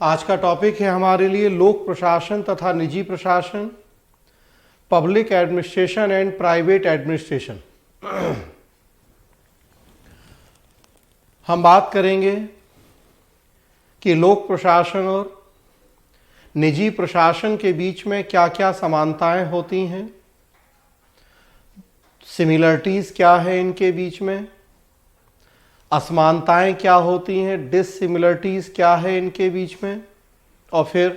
आज का टॉपिक है हमारे लिए लोक प्रशासन तथा निजी प्रशासन, public administration and private administration. हम बात करेंगे कि लोक प्रशासन और निजी प्रशासन के बीच में क्या क्या समानताएं होती हैं, सिमिलरिटीज क्या है इनके बीच में, असमानताएं क्या होती हैं, डिससिमिलरिटीज क्या है इनके बीच में, और फिर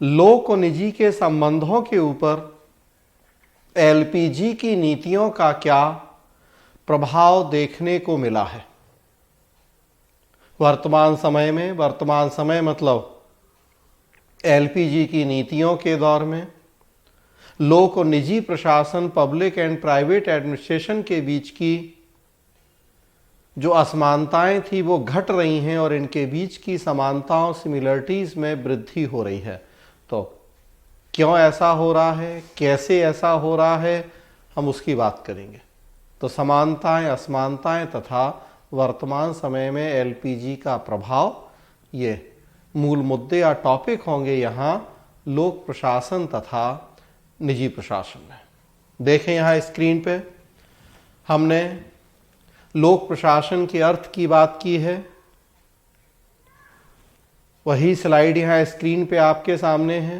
लोक और निजी के संबंधों के ऊपर एलपीजी की नीतियों का क्या प्रभाव देखने को मिला है। वर्तमान समय मतलब एलपीजी की नीतियों के दौर में लोक और निजी प्रशासन, पब्लिक एंड प्राइवेट एडमिनिस्ट्रेशन के बीच की जो असमानताएं थी वो घट रही हैं और इनके बीच की समानताओं, सिमिलरिटीज में वृद्धि हो रही है। तो क्यों ऐसा हो रहा है, कैसे ऐसा हो रहा है, हम उसकी बात करेंगे। तो समानताएं, असमानताएं तथा वर्तमान समय में एलपीजी का प्रभाव, ये मूल मुद्दे या टॉपिक होंगे यहाँ लोक प्रशासन तथा निजी प्रशासन में। देखें यहाँ स्क्रीन पे हमने लोक प्रशासन के अर्थ की बात की है। वही स्लाइड यहाँ स्क्रीन पे आपके सामने है।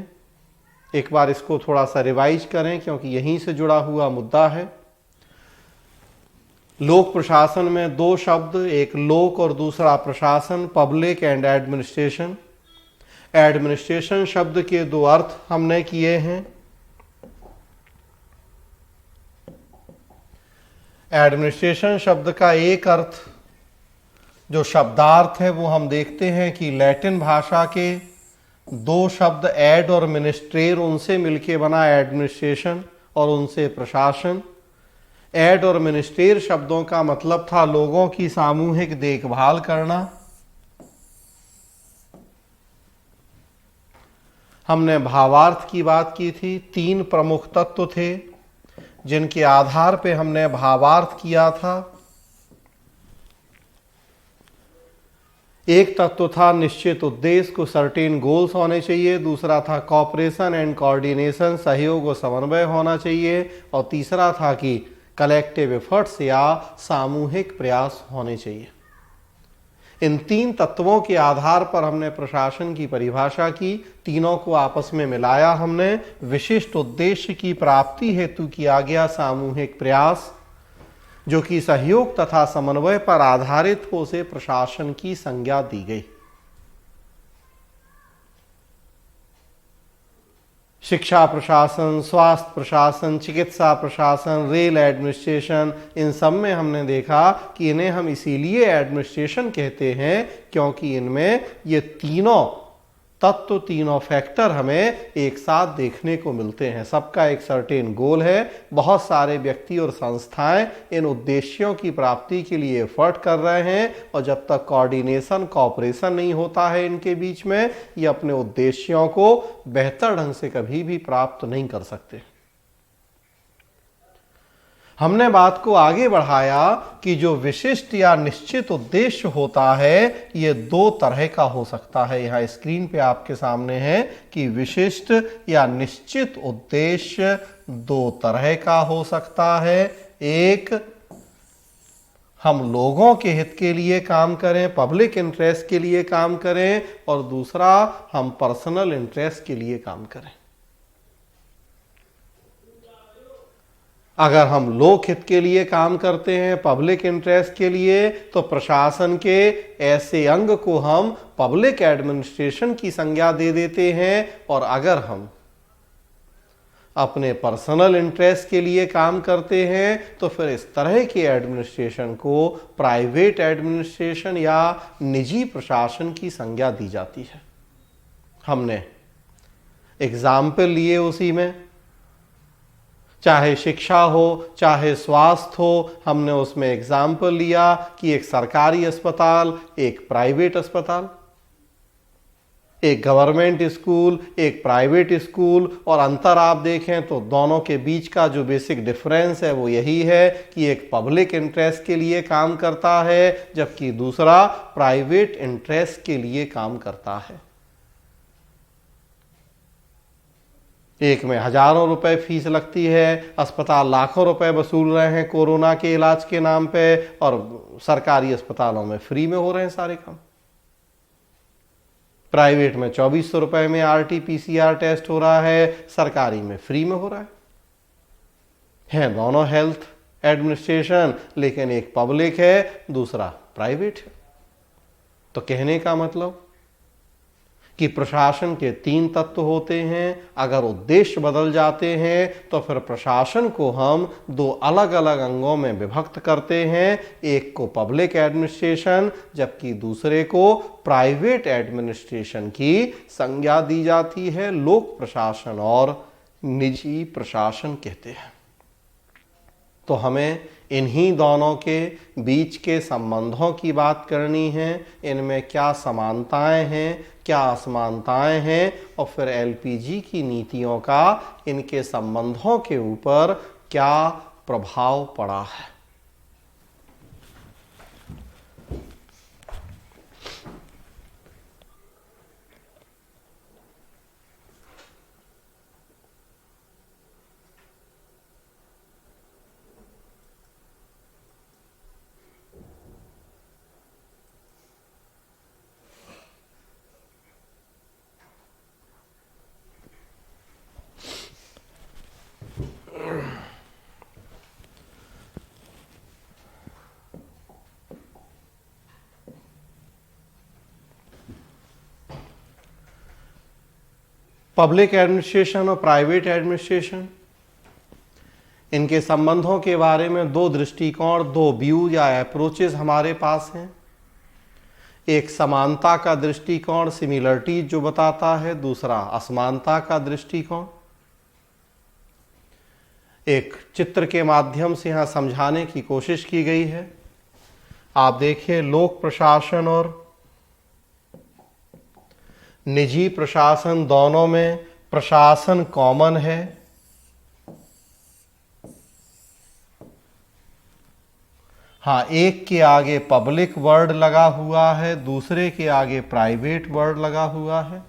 एक बार इसको थोड़ा सा रिवाइज करें क्योंकि यहीं से जुड़ा हुआ मुद्दा है। लोक प्रशासन में दो शब्द, एक लोक और दूसरा प्रशासन, पब्लिक एंड एडमिनिस्ट्रेशन। एडमिनिस्ट्रेशन शब्द के दो अर्थ हमने किए हैं। एडमिनिस्ट्रेशन शब्द का एक अर्थ जो शब्दार्थ है वो हम देखते हैं कि लैटिन भाषा के दो शब्द एड और मिनिस्ट्रेर, उनसे मिलके बना एडमिनिस्ट्रेशन और उनसे प्रशासन। एड और मिनिस्ट्रेर शब्दों का मतलब था लोगों की सामूहिक देखभाल करना। हमने भावार्थ की बात की थी। तीन प्रमुख तत्व थे जिनके आधार पे हमने भावार्थ किया था। एक तत्व था निश्चित उद्देश्य को, सर्टेन गोल्स होने चाहिए। दूसरा था कॉपरेशन एंड कोऑर्डिनेशन, सहयोग और समन्वय होना चाहिए। और तीसरा था कि कलेक्टिव एफर्ट्स या सामूहिक प्रयास होने चाहिए। इन तीन तत्वों के आधार पर हमने प्रशासन की परिभाषा की। तीनों को आपस में मिलाया हमने। विशिष्ट उद्देश्य की प्राप्ति हेतु किया गया सामूहिक प्रयास जो कि सहयोग तथा समन्वय पर आधारित हो, उसे प्रशासन की संज्ञा दी गई। शिक्षा प्रशासन, स्वास्थ्य प्रशासन, चिकित्सा प्रशासन, रेल एडमिनिस्ट्रेशन, इन सब में हमने देखा कि इन्हें हम इसीलिए एडमिनिस्ट्रेशन कहते हैं क्योंकि इनमें ये तीनों तत्व, तीनों फैक्टर हमें एक साथ देखने को मिलते हैं। सबका एक सर्टेन गोल है। बहुत सारे व्यक्ति और संस्थाएं इन उद्देश्यों की प्राप्ति के लिए एफर्ट कर रहे हैं और जब तक कोऑर्डिनेशन, कॉपरेशन नहीं होता है इनके बीच में, ये अपने उद्देश्यों को बेहतर ढंग से कभी भी प्राप्त नहीं कर सकते। हमने बात को आगे बढ़ाया कि जो विशिष्ट या निश्चित उद्देश्य होता है ये दो तरह का हो सकता है। यहाँ स्क्रीन पे आपके सामने है कि विशिष्ट या निश्चित उद्देश्य दो तरह का हो सकता है। एक, हम लोगों के हित के लिए काम करें, पब्लिक इंटरेस्ट के लिए काम करें, और दूसरा हम पर्सनल इंटरेस्ट के लिए काम करें। अगर हम लोक हित के लिए काम करते हैं, पब्लिक इंटरेस्ट के लिए, तो प्रशासन के ऐसे अंग को हम पब्लिक एडमिनिस्ट्रेशन की संज्ञा दे देते हैं। और अगर हम अपने पर्सनल इंटरेस्ट के लिए काम करते हैं तो फिर इस तरह के एडमिनिस्ट्रेशन को प्राइवेट एडमिनिस्ट्रेशन या निजी प्रशासन की संज्ञा दी जाती है। हमने एग्जाम्पल लिए उसी में, चाहे शिक्षा हो, चाहे स्वास्थ्य हो, हमने उसमें एग्जाम्पल लिया कि एक सरकारी अस्पताल, एक प्राइवेट अस्पताल, एक गवर्नमेंट स्कूल, एक प्राइवेट स्कूल। और अंतर आप देखें तो दोनों के बीच का जो बेसिक डिफरेंस है वो यही है कि एक पब्लिक इंटरेस्ट के लिए काम करता है जबकि दूसरा प्राइवेट इंटरेस्ट के लिए काम करता है। एक में हजारों रुपए फीस लगती है, अस्पताल लाखों रुपए वसूल रहे हैं कोरोना के इलाज के नाम पे, और सरकारी अस्पतालों में फ्री में हो रहे हैं सारे काम। प्राइवेट में 2400 रुपए में RT-PCR टेस्ट हो रहा है, सरकारी में फ्री में हो रहा है दोनों हेल्थ एडमिनिस्ट्रेशन, लेकिन एक पब्लिक है दूसरा प्राइवेट है। तो कहने का मतलब कि प्रशासन के 3 तत्व होते हैं। अगर उद्देश्य बदल जाते हैं तो फिर प्रशासन को हम 2 अलग अलग अंगों में विभक्त करते हैं, एक को पब्लिक एडमिनिस्ट्रेशन जबकि दूसरे को प्राइवेट एडमिनिस्ट्रेशन की संज्ञा दी जाती है। लोक प्रशासन और निजी प्रशासन कहते हैं। तो हमें इन्हीं दोनों के बीच के संबंधों की बात करनी है, इनमें क्या समानताएं हैं, क्या असमानताएं हैं, और फिर LPG की नीतियों का इनके संबंधों के ऊपर क्या प्रभाव पड़ा है। पब्लिक एडमिनिस्ट्रेशन और प्राइवेट एडमिनिस्ट्रेशन, इनके संबंधों के बारे में 2 दृष्टिकोण, 2 व्यू या अप्रोचेस हमारे पास हैं। एक समानता का दृष्टिकोण, सिमिलरिटीज जो बताता है, दूसरा असमानता का दृष्टिकोण। एक चित्र के माध्यम से यहां समझाने की कोशिश की गई है। आप देखिए, लोक प्रशासन और निजी प्रशासन दोनों में प्रशासन कॉमन है। हाँ, एक के आगे पब्लिक वर्ड लगा हुआ है, दूसरे के आगे प्राइवेट वर्ड लगा हुआ है।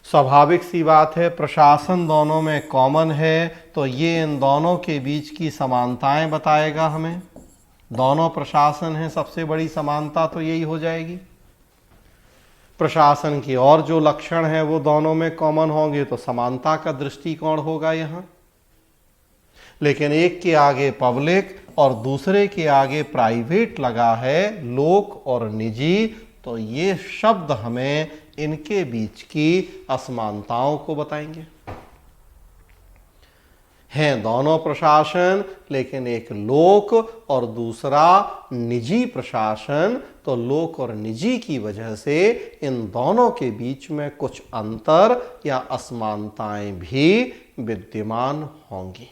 स्वाभाविक सी बात है, प्रशासन दोनों में कॉमन है तो ये इन दोनों के बीच की समानताएं बताएगा हमें। दोनों प्रशासन हैं, सबसे बड़ी समानता तो यही हो जाएगी। प्रशासन के और जो लक्षण हैं वो दोनों में कॉमन होंगे तो समानता का दृष्टिकोण होगा यहां। लेकिन एक के आगे पब्लिक और दूसरे के आगे प्राइवेट लगा है, लोक और निजी, तो ये शब्द हमें इनके बीच की असमानताओं को बताएंगे। हैं दोनों प्रशासन, लेकिन एक लोक और दूसरा निजी प्रशासन, तो लोक और निजी की वजह से इन दोनों के बीच में कुछ अंतर या असमानताएं भी विद्यमान होंगी।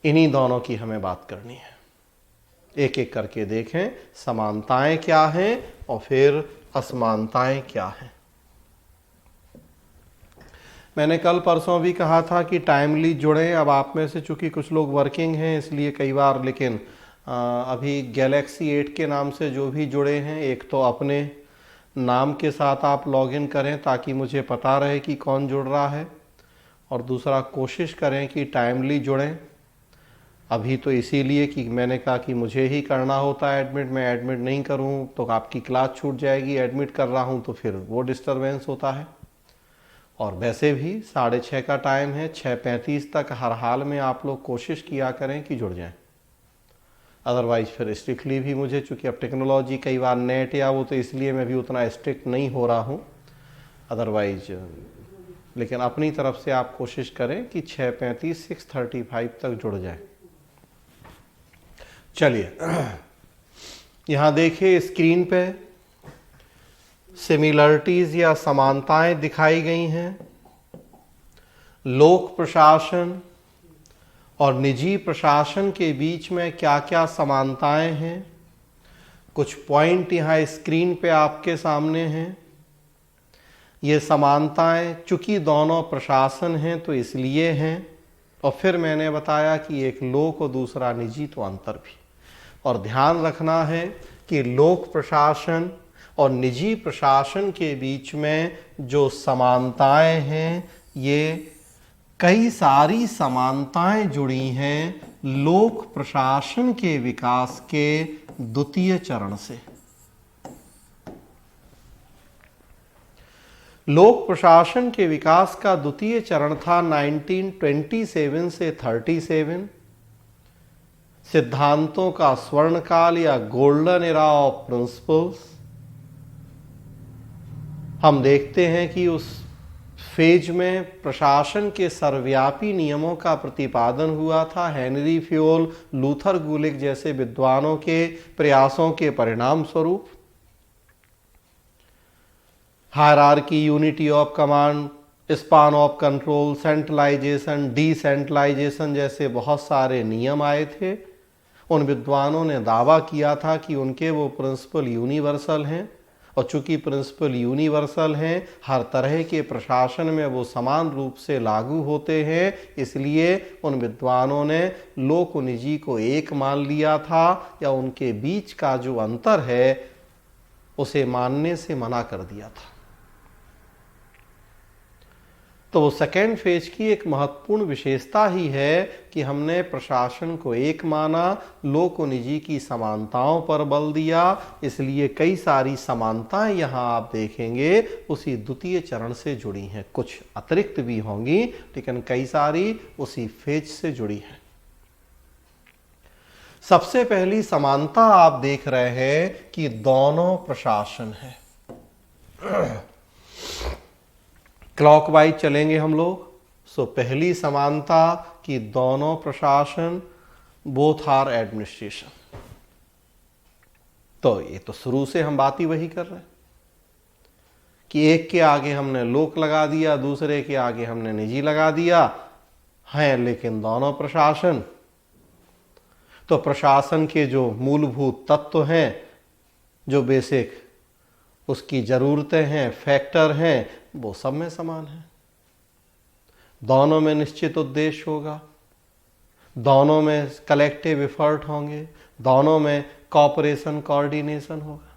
इन्हीं दोनों की हमें बात करनी है। एक एक करके देखें, समानताएं क्या हैं और फिर असमानताएं क्या हैं। मैंने कल परसों भी कहा था कि टाइमली जुड़ें। अब आप में से चूंकि कुछ लोग वर्किंग हैं इसलिए कई बार, लेकिन अभी गैलेक्सी 8 के नाम से जो भी जुड़े हैं, एक तो अपने नाम के साथ आप लॉगिन करें ताकि मुझे पता रहे कि कौन जुड़ रहा है, और दूसरा कोशिश करें कि टाइमली जुड़ें। अभी तो इसीलिए कि मैंने कहा कि मुझे ही करना होता है एडमिट, मैं एडमिट नहीं करूं तो आपकी क्लास छूट जाएगी, एडमिट कर रहा हूं तो फिर वो डिस्टरबेंस होता है। और वैसे भी 6:30 का टाइम है, 6:35 तक हर हाल में आप लोग कोशिश किया करें कि जुड़ जाएं। अदरवाइज फिर स्ट्रिक्टली भी मुझे, चूँकि अब टेक्नोलॉजी कई बार नेट या वो, तो इसलिए मैं भी उतना स्ट्रिक्ट नहीं हो रहा हूँ। अदरवाइज लेकिन अपनी तरफ से आप कोशिश करें कि 6:35 6:35 तक जुड़ जाएं। चलिए, यहाँ देखिए स्क्रीन पे सिमिलरिटीज या समानताएं दिखाई गई हैं। लोक प्रशासन और निजी प्रशासन के बीच में क्या क्या समानताएं हैं, कुछ पॉइंट यहाँ स्क्रीन पे आपके सामने हैं। ये समानताएं चूंकि दोनों प्रशासन हैं तो इसलिए हैं, और फिर मैंने बताया कि एक लोक और दूसरा निजी, तो अंतर भी। और ध्यान रखना है कि लोक प्रशासन और निजी प्रशासन के बीच में जो समानताएं हैं, ये कई सारी समानताएं जुड़ी हैं लोक प्रशासन के विकास के द्वितीय चरण से। लोक प्रशासन के विकास का द्वितीय चरण था 1927 से 37। सिद्धांतों का स्वर्णकाल या गोल्डन एरा ऑफ प्रिंसिपल्स। हम देखते हैं कि उस फेज में प्रशासन के सर्वव्यापी नियमों का प्रतिपादन हुआ था। हेनरी फ्योल, लूथर गुलिक जैसे विद्वानों के प्रयासों के परिणाम स्वरूप। Hierarchy, unity of command, span of control, centralisation, decentralisation जैसे बहुत सारे नियम आए थे। उन विद्वानों ने दावा किया था कि उनके वो प्रिंसिपल यूनिवर्सल हैं, और चूंकि प्रिंसिपल यूनिवर्सल हैं, हर तरह के प्रशासन में वो समान रूप से लागू होते हैं, इसलिए उन विद्वानों ने लोक निजी को एक मान लिया था, या उनके बीच का जो अंतर है उसे मानने से मना कर दिया था। तो वो सेकेंड फेज की एक महत्वपूर्ण विशेषता ही है कि हमने प्रशासन को एक माना, लोक निजी की समानताओं पर बल दिया, इसलिए कई सारी समानताएं यहां आप देखेंगे उसी द्वितीय चरण से जुड़ी हैं। कुछ अतिरिक्त भी होंगी, लेकिन कई सारी उसी फेज से जुड़ी हैं। सबसे पहली समानता आप देख रहे हैं कि दोनों प्रशासन हैं। क्लॉकवाइज चलेंगे हम लोग। सो पहली समानता कि दोनों प्रशासन, बोथ आर एडमिनिस्ट्रेशन। तो ये तो शुरू से हम बात ही वही कर रहे हैं कि एक के आगे हमने लोक लगा दिया, दूसरे के आगे हमने निजी लगा दिया है, लेकिन दोनों प्रशासन। तो प्रशासन के जो मूलभूत तत्व हैं, जो बेसिक उसकी जरूरतें हैं, फैक्टर हैं, वो सब में समान है। दोनों में निश्चित उद्देश्य होगा, दोनों में कलेक्टिव एफर्ट होंगे, दोनों में कॉपरेशन, कोऑर्डिनेशन होगा।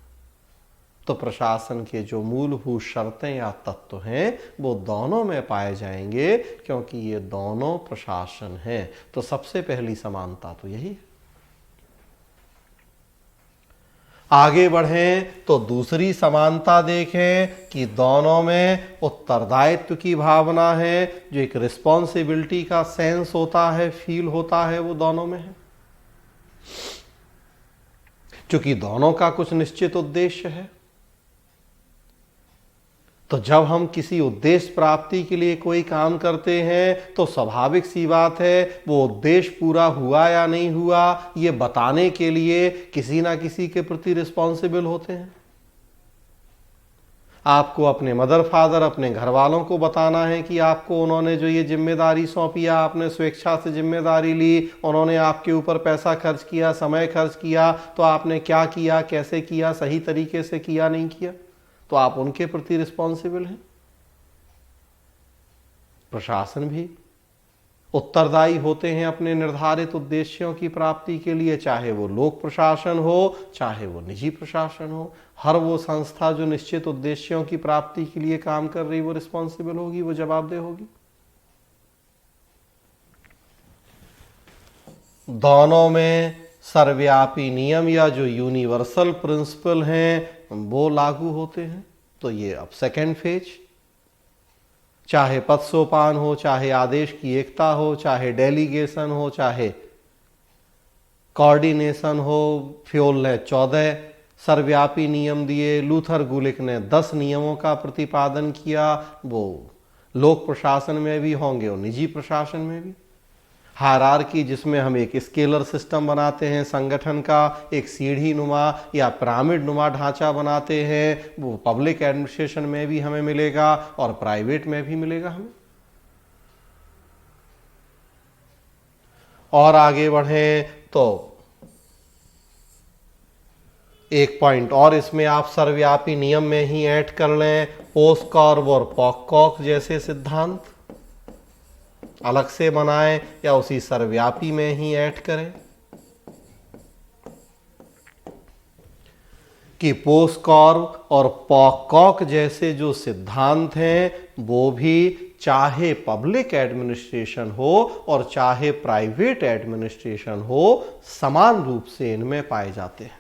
तो प्रशासन के जो मूलभूत शर्तें या तत्व हैं वो दोनों में पाए जाएंगे, क्योंकि ये दोनों प्रशासन हैं। तो सबसे पहली समानता तो यही है। आगे बढ़ें तो दूसरी समानता देखें कि दोनों में उत्तरदायित्व की भावना है, जो एक रिस्पॉन्सिबिलिटी का सेंस होता है, फील होता है, वो दोनों में है। क्योंकि दोनों का कुछ निश्चित उद्देश्य है। तो जब हम किसी उद्देश्य प्राप्ति के लिए कोई काम करते हैं तो स्वाभाविक सी बात है वो उद्देश्य पूरा हुआ या नहीं हुआ ये बताने के लिए किसी ना किसी के प्रति रिस्पॉन्सिबल होते हैं। आपको अपने मदर फादर, अपने घर वालों को बताना है कि आपको उन्होंने जो ये जिम्मेदारी सौंपी, आपने स्वेच्छा से जिम्मेदारी ली, उन्होंने आपके ऊपर पैसा खर्च किया, समय खर्च किया, तो आपने क्या किया, कैसे किया, सही तरीके से किया, नहीं किया, तो आप उनके प्रति रिस्पॉन्सिबल हैं। प्रशासन भी उत्तरदायी होते हैं अपने निर्धारित उद्देश्यों की प्राप्ति के लिए, चाहे वो लोक प्रशासन हो, चाहे वो निजी प्रशासन हो। हर वो संस्था जो निश्चित उद्देश्यों की प्राप्ति के लिए काम कर रही, वो रिस्पॉन्सिबल होगी, वो जवाबदेह होगी। दोनों में सर्वव्यापी नियम या जो यूनिवर्सल प्रिंसिपल हैं वो लागू होते हैं। तो ये अब सेकेंड फेज, चाहे पद सोपान हो, चाहे आदेश की एकता हो, चाहे डेलीगेशन हो, चाहे कोऑर्डिनेशन हो। फ्योल ने 14 सर्वव्यापी नियम दिए, लूथर गुलिक ने 10 नियमों का प्रतिपादन किया। वो लोक प्रशासन में भी होंगे और निजी प्रशासन में भी। हायरार्की जिसमें हम एक स्केलर सिस्टम बनाते हैं, संगठन का एक सीढ़ी नुमा या पिरामिड नुमा ढांचा बनाते हैं, वो पब्लिक एडमिनिस्ट्रेशन में भी हमें मिलेगा और प्राइवेट में भी मिलेगा हमें। और आगे बढ़ें तो एक पॉइंट और इसमें आप सर्वव्यापी नियम में ही ऐड कर लें, ओस्कॉर्ब और पॉककॉक जैसे सिद्धांत अलग से बनाएं या उसी सर्वव्यापी में ही ऐड करें कि पोस्कॉर्ब और पॉकॉक जैसे जो सिद्धांत हैं वो भी चाहे पब्लिक एडमिनिस्ट्रेशन हो और चाहे प्राइवेट एडमिनिस्ट्रेशन हो समान रूप से इनमें पाए जाते हैं।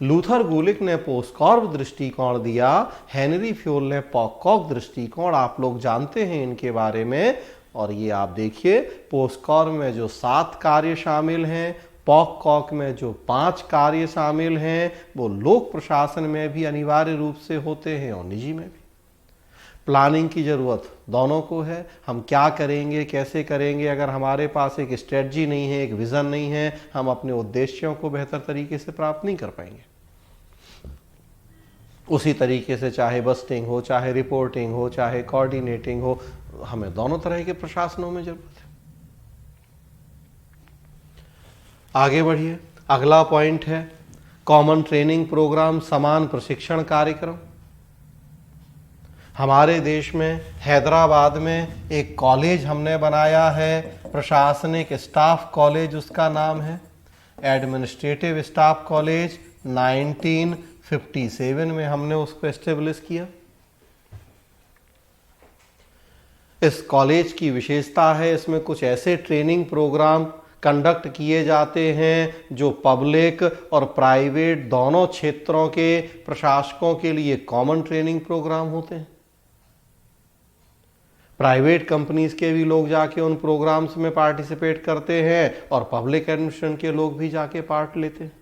लूथर गुलिक ने पोस्कॉर्ब दृष्टिकोण दिया, हेनरी फ्योल ने पॉकॉक दृष्टिकोण। आप लोग जानते हैं इनके बारे में। और ये आप देखिए, पोस्कॉर्ब में जो 7 कार्य शामिल हैं, पॉकॉक में जो 5 कार्य शामिल हैं, वो लोक प्रशासन में भी अनिवार्य रूप से होते हैं और निजी में भी। प्लानिंग की जरूरत दोनों को है। हम क्या करेंगे, कैसे करेंगे, अगर हमारे पास एक स्ट्रेटजी नहीं है, एक विजन नहीं है, हम अपने उद्देश्यों को बेहतर तरीके से प्राप्त नहीं कर पाएंगे। उसी तरीके से चाहे बस्टिंग हो, चाहे रिपोर्टिंग हो, चाहे कोऑर्डिनेटिंग हो, हमें दोनों तरह के प्रशासनों में जरूरत है। आगे बढ़िए, अगला पॉइंट है कॉमन ट्रेनिंग प्रोग्राम, समान प्रशिक्षण कार्यक्रम। हमारे देश में हैदराबाद में एक कॉलेज हमने बनाया है, प्रशासनिक स्टाफ कॉलेज उसका नाम है, एडमिनिस्ट्रेटिव स्टाफ कॉलेज। 1957 में हमने उसको एस्टेब्लिश किया। इस कॉलेज की विशेषता है, इसमें कुछ ऐसे ट्रेनिंग प्रोग्राम कंडक्ट किए जाते हैं जो पब्लिक और प्राइवेट दोनों क्षेत्रों के प्रशासकों के लिए कॉमन ट्रेनिंग प्रोग्राम होते हैं। प्राइवेट कंपनीज के भी लोग जाके उन प्रोग्राम्स में पार्टिसिपेट करते हैं और पब्लिक एडमिनिस्ट्रेशन के लोग भी जाके पार्ट लेते हैं।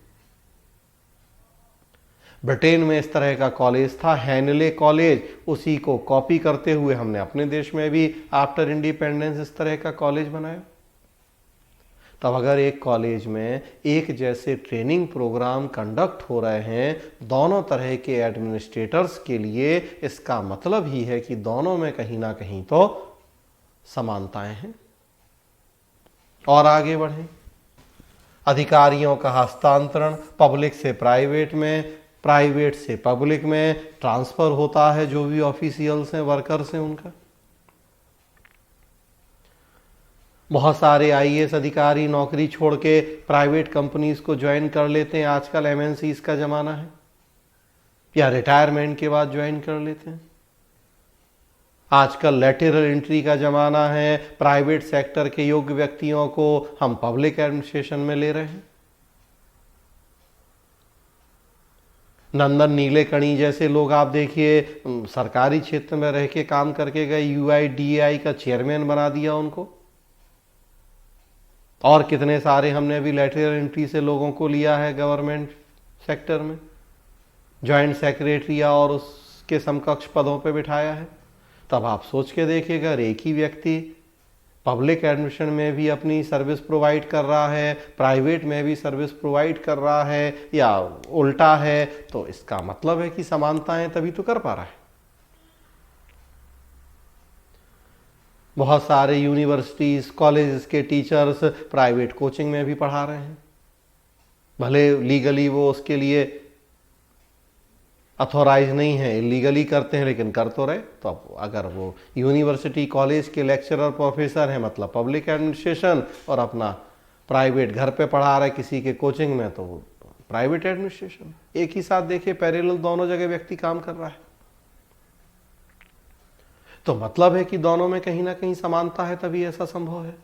ब्रिटेन में इस तरह का कॉलेज था, हैनले कॉलेज। उसी को कॉपी करते हुए हमने अपने देश में भी आफ्टर इंडिपेंडेंस इस तरह का कॉलेज बनाया। तब अगर एक कॉलेज में एक जैसे ट्रेनिंग प्रोग्राम कंडक्ट हो रहे हैं दोनों तरह के एडमिनिस्ट्रेटर्स के लिए, इसका मतलब ही है कि दोनों में कहीं ना कहीं तो समानताएं हैं। और आगे बढ़ें, अधिकारियों का हस्तांतरण पब्लिक से प्राइवेट में, प्राइवेट से पब्लिक में ट्रांसफर होता है। जो भी ऑफिशियल्स हैं, वर्कर्स हैं, उनका बहुत सारे आईएएस अधिकारी नौकरी छोड़ के प्राइवेट कंपनीज को ज्वाइन कर लेते हैं। आजकल एमएनसीज का जमाना है, या रिटायरमेंट के बाद ज्वाइन कर लेते हैं। आजकल लैटरल एंट्री का जमाना है, प्राइवेट सेक्टर के योग्य व्यक्तियों को हम पब्लिक एडमिनिस्ट्रेशन में ले रहे हैं। नंदन नीलेकणी जैसे लोग आप देखिए, सरकारी क्षेत्र में रह के काम करके गए, यूआईडीएआई का चेयरमैन बना दिया उनको। और कितने सारे हमने अभी लैटरल एंट्री से लोगों को लिया है गवर्नमेंट सेक्टर में, जॉइंट सेक्रेटरी और उसके समकक्ष पदों पे बिठाया है। तब आप सोच के देखिएगा, एक ही व्यक्ति पब्लिक एडमिनिस्ट्रेशन में भी अपनी सर्विस प्रोवाइड कर रहा है, प्राइवेट में भी सर्विस प्रोवाइड कर रहा है, या उल्टा है, तो इसका मतलब है कि समानताएं तभी तो कर पा रहा है। बहुत सारे यूनिवर्सिटीज, कॉलेजेस के टीचर्स प्राइवेट कोचिंग में भी पढ़ा रहे हैं, भले लीगली वो उसके लिए अथॉराइज नहीं है, इलीगली करते हैं, लेकिन कर तो रहे। तो अब अगर वो यूनिवर्सिटी कॉलेज के लेक्चरर प्रोफेसर हैं, मतलब पब्लिक एडमिनिस्ट्रेशन, और अपना प्राइवेट घर पे पढ़ा रहे किसी के कोचिंग में, तो वो प्राइवेट एडमिनिस्ट्रेशन। एक ही साथ देखिए, पैरेलल दोनों जगह व्यक्ति काम कर रहा है। तो मतलब है कि दोनों में कहीं ना कहीं समानता है, तभी ऐसा संभव है।